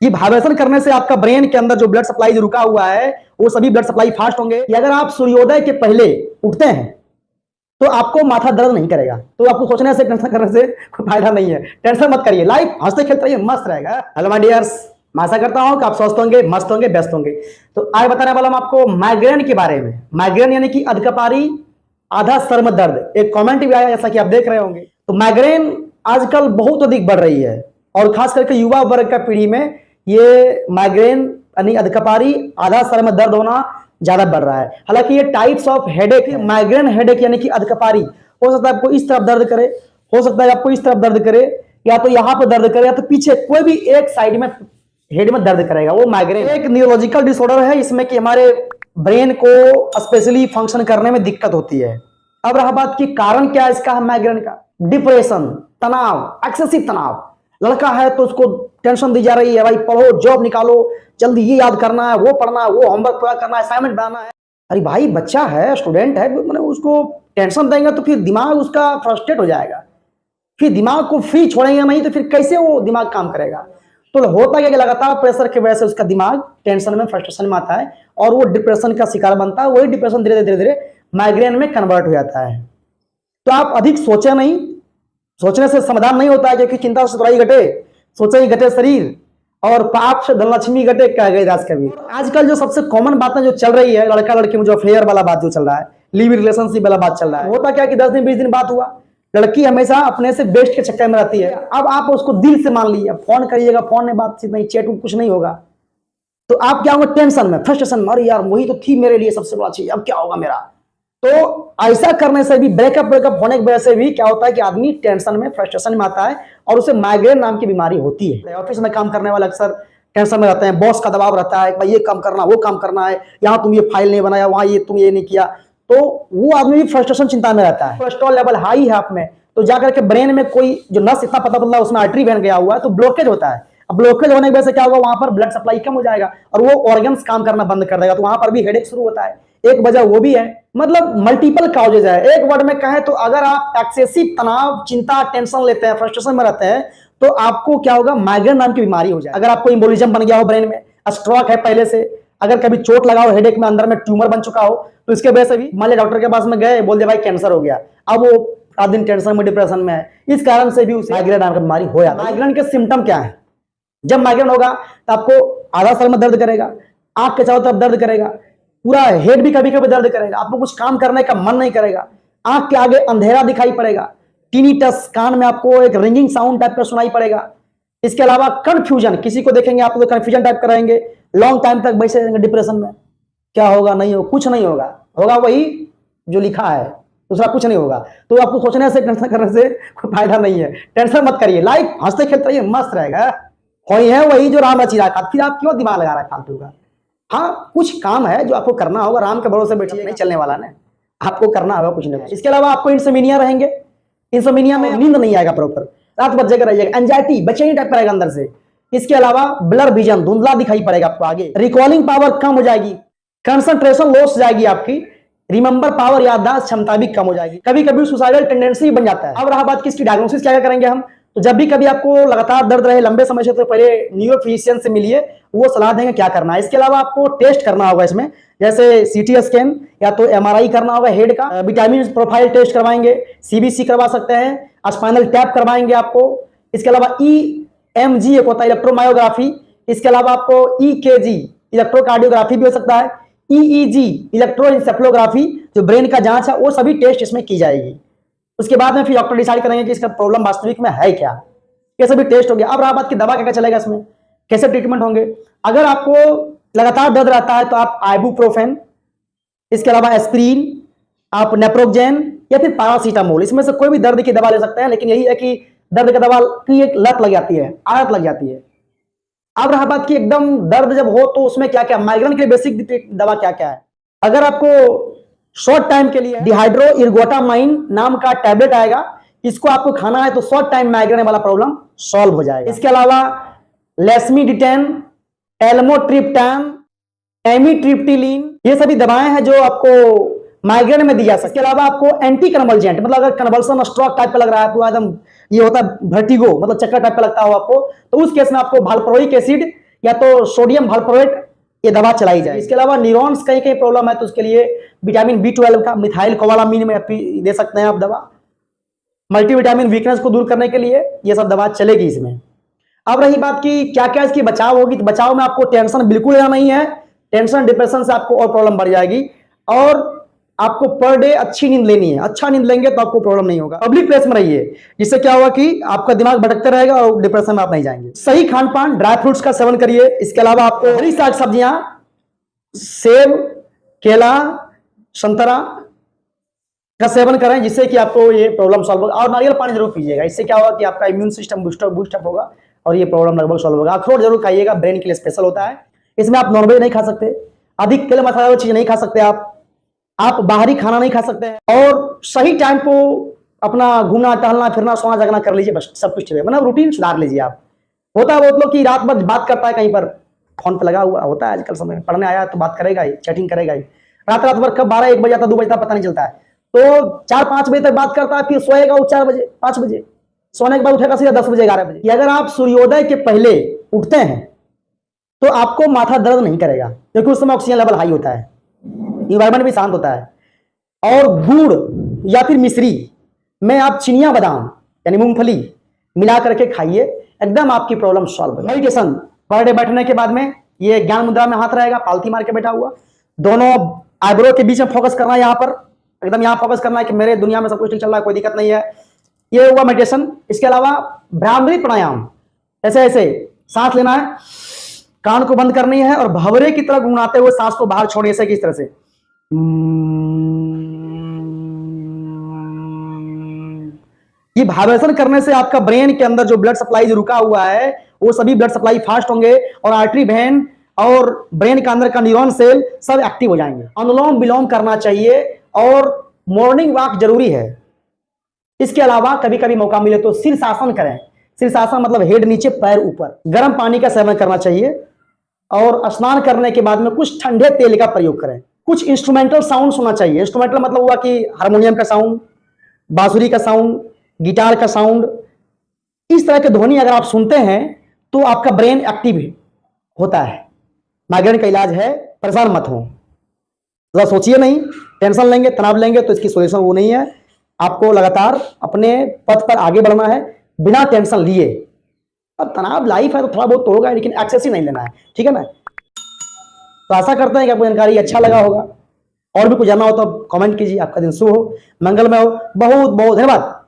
ये वाइब्रेशन करने से आपका ब्रेन के अंदर जो ब्लड सप्लाई जो रुका हुआ है वो सभी ब्लड सप्लाई फास्ट होंगे। अगर आप सूर्योदय के पहले उठते हैं तो आपको माथा दर्द नहीं करेगा। तो आपको सोचने से, टेंशन करने से कोई फायदा नहीं है। टेंशन मत करिए, लाइफ हंसते खेलते रहिए, मस्त रहेगा। हेलो माय डियर्स, मैं आशा करता हूं कि आप स्वस्थ होंगे, मस्त होंगे, व्यस्त होंगे। तो आज बताने वाला हूं आपको माइग्रेन के बारे में। माइग्रेन यानी कि अधकपारी, आधा सर में दर्द। एक कमेंट भी आया जैसा कि आप देख रहे होंगे। तो माइग्रेन आजकल बहुत अधिक बढ़ रही है और खास करके युवा वर्ग का पीढ़ी में ये माइग्रेन यानी अधकपारी, आधा सर में दर्द होना ज्यादा बढ़ रहा है। हालांकि ये types of headache, migraine headache यानी कि अधकपारी, हो सकता है आपको इस तरफ दर्द करे, हो सकता है आपको इस तरफ दर्द करे, या तो यहाँ पर दर्द करे, या तो पीछे कोई भी एक साइड में हेड में दर्द करेगा, वो माइग्रेन। एक न्यूरोलॉजिकल डिसऑर्डर है, इसमें कि हमारे ब्रेन को स्पेशली फंक्शन करने में दिक्कत होती है। अब रहा बात की कारण क्या है इसका, माइग्रेन का, डिप्रेशन, तनाव, एक्सेसिव तनाव। लड़का है तो उसको टेंशन दी जा रही है, भाई पढ़ो, जॉब निकालो, जल्दी ये याद करना है, वो पढ़ना है, वो होमवर्क पूरा करना है, असाइनमेंट बनाना है। अरे भाई बच्चा है, स्टूडेंट है, मैंने उसको टेंशन देंगे तो फिर दिमाग उसका फ्रस्ट्रेट हो जाएगा। फिर दिमाग को फ्री छोड़ेंगे नहीं तो फिर कैसे वो दिमाग काम करेगा। तो होता क्या कि लगातार प्रेशर की वजह से उसका दिमाग टेंशन में, फ्रस्ट्रेशन में आता है और वो डिप्रेशन का शिकार बनता है। वही डिप्रेशन धीरे धीरे माइग्रेन में कन्वर्ट हो जाता है। तो आप अधिक सोचे नहीं, सोचने से समाधान नहीं होता है, क्योंकि चिंता से चतुराई घटे, सोचे ही घटे शरीर, और पाप से धनलक्ष्मी घटे, कह गए दास कवि। आजकल जो सबसे कॉमन बातें जो चल रही है, लड़का लड़की में जो अफेयर वाला बात जो चल रहा है, लिव रिलेशनशिप वाला बात चल रहा है, होता क्या कि 10 दिन 20 दिन बात हुआ, लड़की हमेशा अपने से बेस्ट के चक्कर में रहती है। अब आप उसको दिल से मान लीजिए, फोन करिएगा, फोन में बातचीत नहीं, चैट कुछ नहीं होगा, तो आप क्या होगा, टेंशन में, फ्रस्ट्रेशन में, अरे यार वही तो थी मेरे लिए सबसे बड़ा चीज, अब क्या होगा मेरा। तो ऐसा करने से भी, ब्रेकअप होने की वजह से भी क्या होता है कि आदमी टेंशन में, फ्रस्ट्रेशन में आता है और उसे माइग्रेन नाम की बीमारी होती है। ऑफिस में काम करने वाले अक्सर टेंशन में रहते हैं, बॉस का दबाव रहता है, भाई ये काम करना, वो काम करना है, यहाँ तुम ये फाइल नहीं बनाया, वहां ये तुम ये नहीं किया, तो वो आदमी भी फ्रस्ट्रेशन, चिंता में रहता है। कोलेस्ट्रॉल लेवल हाई है आप में, तो जाकर के ब्रेन में कोई जो नस इतना पता पतला उसमें आर्टरी बन गया हुआ है, तो ब्लॉकेज होता है। अब ब्लॉकेज होने की वजह से क्या होगा, वहां पर ब्लड सप्लाई कम हो जाएगा और वो ऑर्गन्स काम करना बंद कर देगा, तो वहां पर भी हेडेक शुरू होता है। एक वजह वो भी है, मतलब मल्टीपल कॉजेज है। एक वर्ड में कहें तो अगर आप एक्सेसिव तनाव, चिंता, टेंशन लेते हैं, फ्रस्ट्रेशन में रहते हैं, तो आपको क्या होगा, माइग्रेन नाम की बीमारी हो जाए। अगर आपको एम्बोलिज्म बन गया हो ब्रेन में, स्ट्रोक है पहले से, अगर कभी चोट लगा हो, हेडेक में अंदर में ट्यूमर बन चुका हो, तो इसके वजह से भी मान लिया डॉक्टर के पास में गए, बोल दिया भाई कैंसर हो गया, अब वो रात दिन टेंशन में, डिप्रेशन में है, इस कारण से भी उसे माइग्रेन नाम की बीमारी हो जाती है। माइग्रेन के सिम्टम क्या है, जब माइग्रेन होगा तो आपको आधा सर में दर्द करेगा, आंख के चारों तरफ दर्द करेगा, पूरा हेड भी कभी कभी दर्द करेगा, आपको कुछ काम करने का मन नहीं करेगा, आंख के आगे अंधेरा दिखाई पड़ेगा, टिनिटस, कान में आपको एक रिंगिंग साउंड टाइप का सुनाई पड़ेगा। इसके अलावा कंफ्यूजन, किसी को देखेंगे आप तो कंफ्यूजन टाइप का रहेंगे, लॉन्ग टाइम तक बैठे रहेंगे डिप्रेशन में, क्या होगा, नहीं होगा, कुछ नहीं होगा, होगा वही जो लिखा है, दूसरा कुछ नहीं होगा। तो आपको सोचने से, टेंशन करने से कोई फायदा नहीं है। टेंशन मत करिए, लाइफ हंसते खेलते रहिए, मस्त रहेगा। कोई है वही जो राम रची रखा, फिर आप क्यों दिमाग लगा रहा है फालतू का। हाँ, कुछ काम है जो आपको करना होगा, राम के भरोसे बैठिए, नहीं चलने वाला ना, आपको करना होगा कुछ नहीं। इसके अलावा आपको इंसोम्निया रहेंगे, इंसोम्निया में नींद नहीं आएगा प्रॉपर, रात भर जगह रहिएगा, एंजाइटी, बेचैनी टाइप रहेगा अंदर से। इसके अलावा ब्लर विजन, धुंधला दिखाई पड़ेगा आपको आगे, रिकॉलिंग पावर कम हो जाएगी, कंसंट्रेशन लॉस जाएगी आपकी, रिमेंबर पावर, याददाश्त क्षमता भी कम हो जाएगी, कभी कभी सुसाइडल टेंडेंसी बन जाता है। अब रहा बात किसकी डायग्नोसिस क्या करेंगे हम, तो जब भी कभी आपको लगातार दर्द रहे लंबे समय से, तो पहले न्यूरो फिजिशियन से मिलिए, वो सलाह देंगे क्या करना है। इसके अलावा आपको टेस्ट करना होगा इसमें, जैसे सीटी स्कैन या तो एमआरआई करना होगा हेड का, विटामिन प्रोफाइल टेस्ट करवाएंगे, सीबीसी करवा सकते हैं, स्पाइनल टैप करवाएंगे आपको। इसके अलावा ईएमजी एक होता है, इलेक्ट्रोमायोग्राफी। इसके अलावा आपको ईकेजी, इलेक्ट्रोकार्डियोग्राफी भी हो सकता है, ईईजी, इलेक्ट्रोएन्सेफेलोग्राफी, जो ब्रेन का जांच है, वो सभी टेस्ट इसमें की जाएगी। उसके बाद में फिर डॉक्टर डिसाइड करेंगे कि इसका प्रॉब्लम वास्तविक में है क्या। ये सभी टेस्ट हो गया। अब रहा बात की दवा क्या चलेगा इसमें, कैसे ट्रीटमेंट होंगे। अगर आपको लगातार दर्द रहता है तो आप आइबुप्रोफेन, इसके अलावा एस्प्रिन, आप नेप्रोक्जेन या फिर पैरासीटामोल, इसमें से कोई भी दर्द की दवा ले सकते हैं। लेकिन यही है कि दर्द की दवा की एक लत लग जाती है, आदत लग जाती है। अब रहा बात की एकदम दर्द जब हो तो उसमें क्या क्या, माइग्रेन के लिए बेसिक दवा क्या क्या है। अगर आपको शॉर्ट टाइम के लिए डिहाइड्रो इर्गोटामाइन नाम का टैबलेट आएगा, इसको आपको खाना है तो शॉर्ट टाइम माइग्रेन वाला प्रॉब्लम सॉल्व हो जाएगा। इसके अलावा लेस्मीडिटेन, एल्मोट्रिप्टान, एमिट्रिप्टिलिन, ये सभी दवाएं हैं जो आपको माइग्रेन में दी जा सकती है। इसके अलावा आपको एंटी कन्वल्जेंट, मतलब अगर कन्वल्सन स्ट्रोक टाइप का लग रहा है, तो एकदम ये होता है वर्टिगो, मतलब चक्कर टाइप का लगता हो आपको, तो उस केस में आपको वाल्प्रोइक एसिड या तो सोडियम वॉल्प्रोएट ये दवा चलाई जाए। इसके अलावा न्यूरॉन्स कहीं कहीं प्रॉब्लम है तो उसके लिए विटामिन B12 का मिथाइल कोबालामीन में दे सकते हैं आप दवा। मल्टीविटामिन वीकनेस को दूर करने के लिए ये सब दवा चलेगी इसमें। अब रही बात की क्या क्या इसकी बचाव होगी, तो बचाव में आपको टेंशन बिल्कुल लेना नहीं है। टेंशन डिप्रेशन से आपको और प्रॉब्लम बढ़ जाएगी और आपको पर डे अच्छी नींद लेनी है। अच्छा नींद लेंगे तो आपको प्रॉब्लम नहीं होगा। पब्लिक प्लेस में रहिए, जिससे क्या होगा कि आपका दिमाग भटकते रहेगा और डिप्रेशन में आप नहीं जाएंगे। सही खान पान, ड्राई फ्रूट्स का सेवन करिए। इसके अलावा आपको हरी साग सब्जियां, सेब, केला, संतरा का सेवन करें, जिससे कि आपको ये प्रॉब्लम सॉल्व होगा। और नारियल पानी जरूर पीजिएगा, इससे क्या होगा कि आपका इम्यून सिस्टम बूस्टअप होगा और ये प्रॉब्लम लगभग सॉल्व होगा। अखरोट जरूर खाइएगा, ब्रेन के लिए स्पेशल होता है। इसमें आप नॉनवेज नहीं खा सकते, अधिक तेल मसाला वाली चीज नहीं खा सकते, आप बाहरी खाना नहीं खा सकते हैं और सही टाइम को अपना घूमना टहलना फिरना सोना जगना कर लीजिए, बस सब कुछ ठीक है। मतलब रूटीन सुधार लीजिए आप। होता है बहुत लोग कि रात भर बात करता है, कहीं पर फोन पे लगा हुआ होता है आजकल समय में, पढ़ने आया तो बात करेगा ही, चैटिंग करेगा ही। रात भर कब 12-1 बजे आता, 2 बजे तक पता नहीं चलता है, तो 4-5 बजे तक बात करता है, फिर सोएगा वो 4 बजे 5 बजे, सोने के बाद उठेगा सीधा 10 बजे 11 बजे। अगर आप सूर्योदय के पहले उठते हैं तो आपको माथा दर्द नहीं करेगा, क्योंकि उस समय ऑक्सीजन लेवल हाई होता है, इन्वायरमेंट भी शांत होता है। और गुड़ या फिर मिश्री में आप चिनिया बादाम यानी मूंगफली मिला करके खाइए, एकदम आपकी प्रॉब्लम सॉल्व है। मेडिटेशन, पर डे बैठने के बाद में ये ज्ञान मुद्रा में हाथ रहेगा, पालथी मार के बैठा हुआ, दोनों आईब्रो के बीच में फोकस करना है, यहाँ पर एकदम यहाँ फोकस करना है कि मेरे दुनिया में सब कुछ ठीक चल रहा है, कोई दिक्कत नहीं है। ये हुआ मेडिटेशन। इसके अलावा भ्रामरी प्राणायाम, ऐसे ऐसे सांस लेना है, कान को बंद करनी है और भंवरे की तरह गुनगुनाते हुए सांस को बाहर छोड़ने से, किस तरह से ये वाइब्रेशन करने से आपका ब्रेन के अंदर जो ब्लड सप्लाई जो रुका हुआ है वो सभी ब्लड सप्लाई फास्ट होंगे और आर्टरी वेन और ब्रेन के अंदर का न्यूरॉन सेल सब एक्टिव हो जाएंगे। अनुलोम विलोम करना चाहिए और मॉर्निंग वॉक जरूरी है। इसके अलावा कभी कभी मौका मिले तो शीर्षासन करें। शीर्षासन मतलब हेड नीचे पैर ऊपर। गर्म पानी का सेवन करना चाहिए और स्नान करने के बाद में कुछ ठंडे तेल का प्रयोग करें। कुछ इंस्ट्रूमेंटल साउंड सुनना चाहिए। इंस्ट्रूमेंटल मतलब हुआ कि हारमोनियम का साउंड, बांसुरी का साउंड, गिटार का साउंड, इस तरह के ध्वनि अगर आप सुनते हैं तो आपका ब्रेन एक्टिव होता है। माइग्रेन का इलाज है, परेशान मत हो, जरा सोचिए नहीं, टेंशन लेंगे तनाव लेंगे तो इसकी सोल्यूशन वो नहीं है। आपको लगातार अपने पथ पर आगे बढ़ना है बिना टेंशन लिए। अब तनाव लाइफ है तो थोड़ा बहुत तो होगा, लेकिन एक्सेस ही नहीं लेना है, ठीक है ना। तो आशा करते हैं कि आपको जानकारी अच्छा लगा होगा। और भी कुछ जानना हो तो कमेंट कीजिए। आपका दिन शुभ हो, मंगलमय हो। बहुत बहुत धन्यवाद।